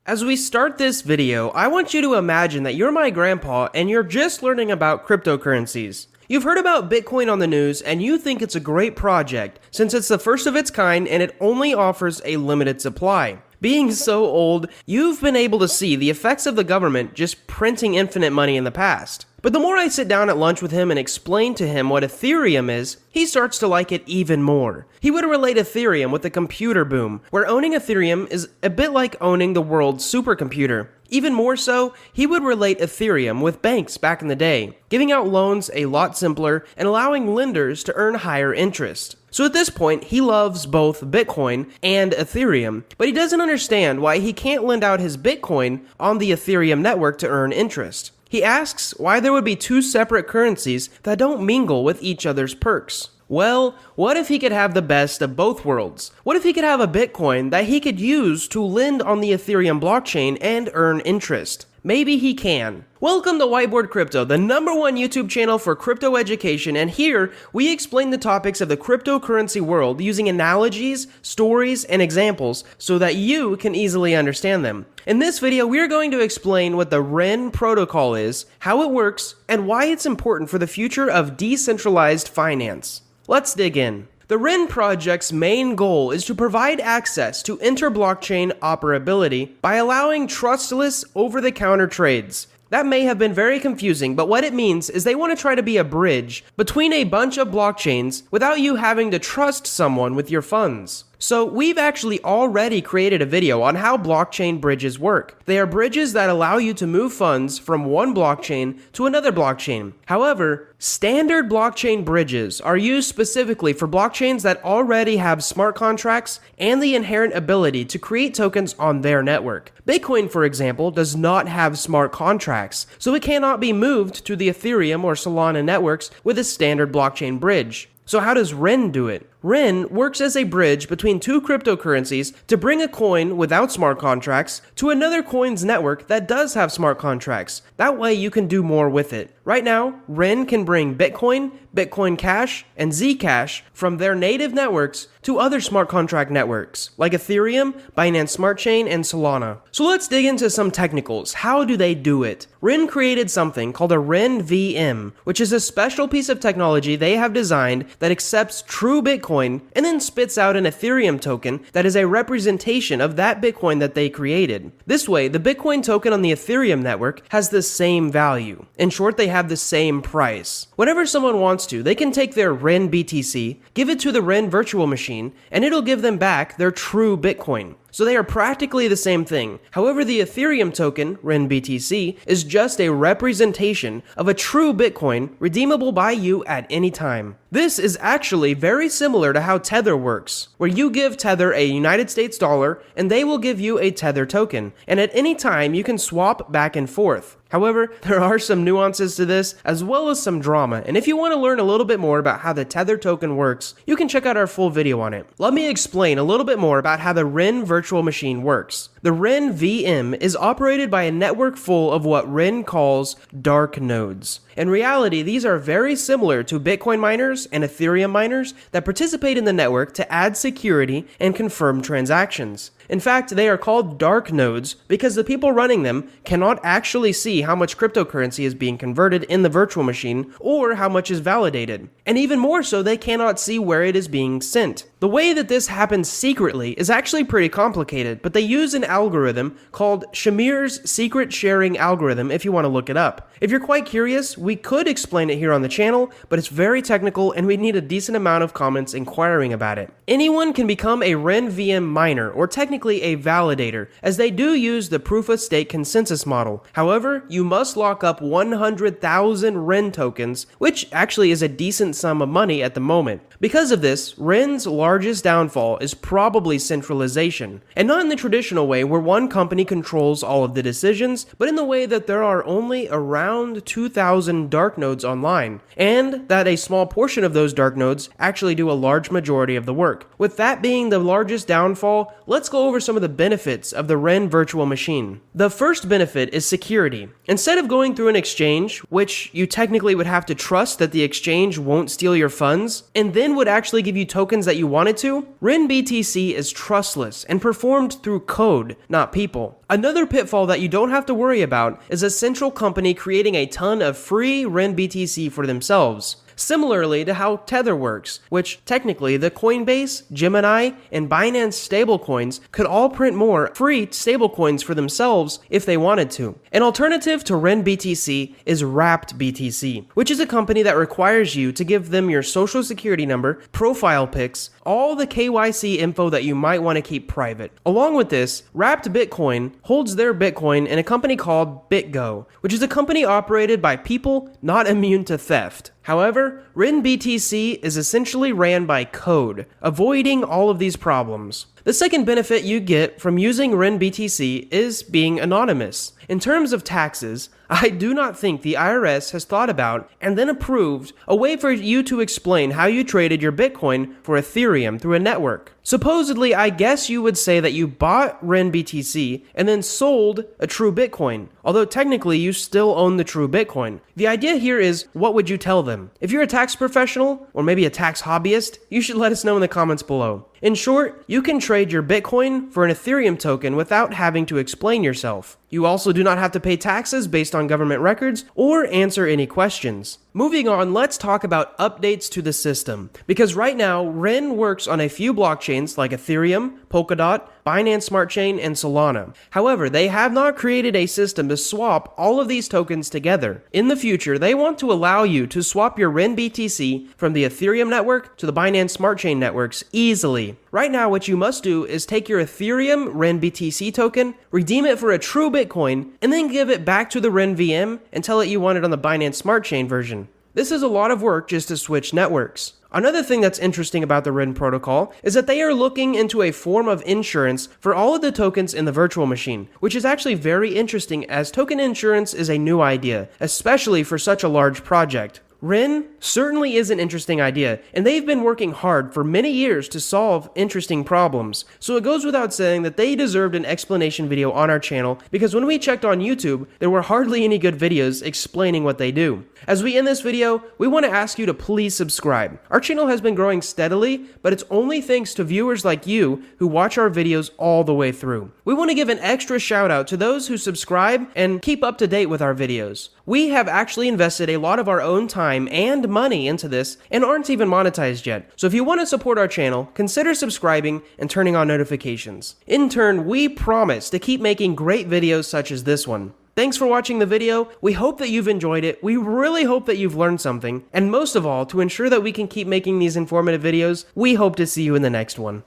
As we start this video, I want you to imagine that you're my grandpa and you're just learning about cryptocurrencies. You've heard about Bitcoin on the news and you think it's a great project since it's the first of its kind and it only offers a limited supply. Being so old, you've been able to see the effects of the government just printing infinite money in the past. But the more I sit down at lunch with him and explain to him what Ethereum is, he starts to like it even more. He would relate Ethereum with the computer boom, where owning Ethereum is a bit like owning the world's supercomputer. Even more so, he would relate Ethereum with banks back in the day, giving out loans a lot simpler and allowing lenders to earn higher interest. So at this point, he loves both Bitcoin and Ethereum, but he doesn't understand why he can't lend out his Bitcoin on the Ethereum network to earn interest. He asks why there would be two separate currencies that don't mingle with each other's perks. Well, what if he could have the best of both worlds? What if he could have a Bitcoin that he could use to lend on the Ethereum blockchain and earn interest? Maybe he can. Welcome to Whiteboard Crypto, the #1 YouTube channel for crypto education, and here we explain the topics of the cryptocurrency world using analogies, stories, and examples so that you can easily understand them. In this video, we are going to explain what the REN protocol is, how it works, and why it's important for the future of decentralized finance. Let's dig in. The REN project's main goal is to provide access to inter-blockchain operability by allowing trustless over-the-counter trades. That may have been very confusing, but what it means is they want to try to be a bridge between a bunch of blockchains without you having to trust someone with your funds. So we've actually already created a video on how blockchain bridges work. They are bridges that allow you to move funds from one blockchain to another blockchain. However, standard blockchain bridges are used specifically for blockchains that already have smart contracts and the inherent ability to create tokens on their network. Bitcoin, for example, does not have smart contracts, so it cannot be moved to the Ethereum or Solana networks with a standard blockchain bridge. So how does REN do it? REN works as a bridge between two cryptocurrencies to bring a coin without smart contracts to another coin's network that does have smart contracts. That way you can do more with it. Right now, REN can bring Bitcoin, Bitcoin Cash, and Zcash from their native networks to other smart contract networks like Ethereum, Binance Smart Chain, and Solana. So let's dig into some technicals. How do they do it? REN created something called a renVM, which is a special piece of technology they have designed that accepts true Bitcoin and then spits out an Ethereum token that is a representation of that Bitcoin that they created. This way, the Bitcoin token on the Ethereum network has the same value. In short, they have the same price. Whenever someone wants to, they can take their renBTC, give it to the REN virtual machine, and it'll give them back their true Bitcoin. So they are practically the same thing. However, the Ethereum token, renBTC, is just a representation of a true Bitcoin redeemable by you at any time. This is actually very similar to how Tether works, where you give Tether a United States dollar and they will give you a Tether token, and at any time you can swap back and forth. However, there are some nuances to this, as well as some drama, and if you want to learn a little bit more about how the Tether token works, you can check out our full video on it. Let me explain a little bit more about how the REN virtual machine works. The renVM is operated by a network full of what REN calls dark nodes. In reality, these are very similar to Bitcoin miners and Ethereum miners that participate in the network to add security and confirm transactions. In fact, they are called dark nodes because the people running them cannot actually see how much cryptocurrency is being converted in the virtual machine or how much is validated. And even more so, they cannot see where it is being sent. The way that this happens secretly is actually pretty complicated, but they use an algorithm called Shamir's secret sharing algorithm if you want to look it up. If you're quite curious, we could explain it here on the channel, but it's very technical and we need a decent amount of comments inquiring about it. Anyone can become a renVM miner, or technically a validator, as they do use the proof-of-stake consensus model. However, you must lock up 100,000 REN tokens, which actually is a decent sum of money at the moment. Because of this, REN's largest downfall is probably centralization, and not in the traditional way where one company controls all of the decisions, but in the way that there are only around 2,000 dark nodes online, and that a small portion of those dark nodes actually do a large majority of the work. With that being the largest downfall, let's go over some of the benefits of the REN virtual machine. The first benefit is security. Instead of going through an exchange, which you technically would have to trust that the exchange won't steal your funds, and then would actually give you tokens that you want wanted to? renBTC is trustless and performed through code, not people. Another pitfall that you don't have to worry about is a central company creating a ton of free renBTC for themselves. Similarly to how Tether works, which technically the Coinbase, Gemini, and Binance stablecoins could all print more free stablecoins for themselves if they wanted to. An alternative to renBTC is wrappedBTC, which is a company that requires you to give them your social security number, profile pics, all the KYC info that you might want to keep private. Along with this, Wrapped Bitcoin holds their Bitcoin in a company called BitGo, which is a company operated by people not immune to theft. However, renBTC is essentially ran by code, avoiding all of these problems. The second benefit you get from using renBTC is being anonymous. In terms of taxes, I do not think the IRS has thought about and then approved a way for you to explain how you traded your Bitcoin for Ethereum through a network. Supposedly, I guess you would say that you bought renBTC and then sold a true Bitcoin, although technically you still own the true Bitcoin. The idea here is, what would you tell them? If you're a tax professional, or maybe a tax hobbyist, you should let us know in the comments below. In short, you can trade your Bitcoin for an Ethereum token without having to explain yourself. You also do not have to pay taxes based on government records or answer any questions. Moving on, let's talk about updates to the system, because right now, Ren works on a few blockchains like Ethereum, Polkadot, Binance Smart Chain, and Solana. However, they have not created a system to swap all of these tokens together. In the future, they want to allow you to swap your renBTC from the Ethereum network to the Binance Smart Chain networks easily. Right now, what you must do is take your Ethereum renBTC token, redeem it for a true Bitcoin, and then give it back to the Ren VM and tell it you want it on the Binance Smart Chain version. This is a lot of work just to switch networks. Another thing that's interesting about the Ren protocol is that they are looking into a form of insurance for all of the tokens in the virtual machine, which is actually very interesting as token insurance is a new idea, especially for such a large project. Ren certainly is an interesting idea, and they've been working hard for many years to solve interesting problems, so it goes without saying that they deserved an explanation video on our channel, because when we checked on YouTube, there were hardly any good videos explaining what they do. As we end this video, we want to ask you to please subscribe. Our channel has been growing steadily, but it's only thanks to viewers like you who watch our videos all the way through. We want to give an extra shout out to those who subscribe and keep up to date with our videos. We have actually invested a lot of our own time and money into this and aren't even monetized yet. So if you want to support our channel, consider subscribing and turning on notifications. In turn, we promise to keep making great videos such as this one. Thanks for watching the video. We hope that you've enjoyed it. We really hope that you've learned something. And most of all, to ensure that we can keep making these informative videos, we hope to see you in the next one.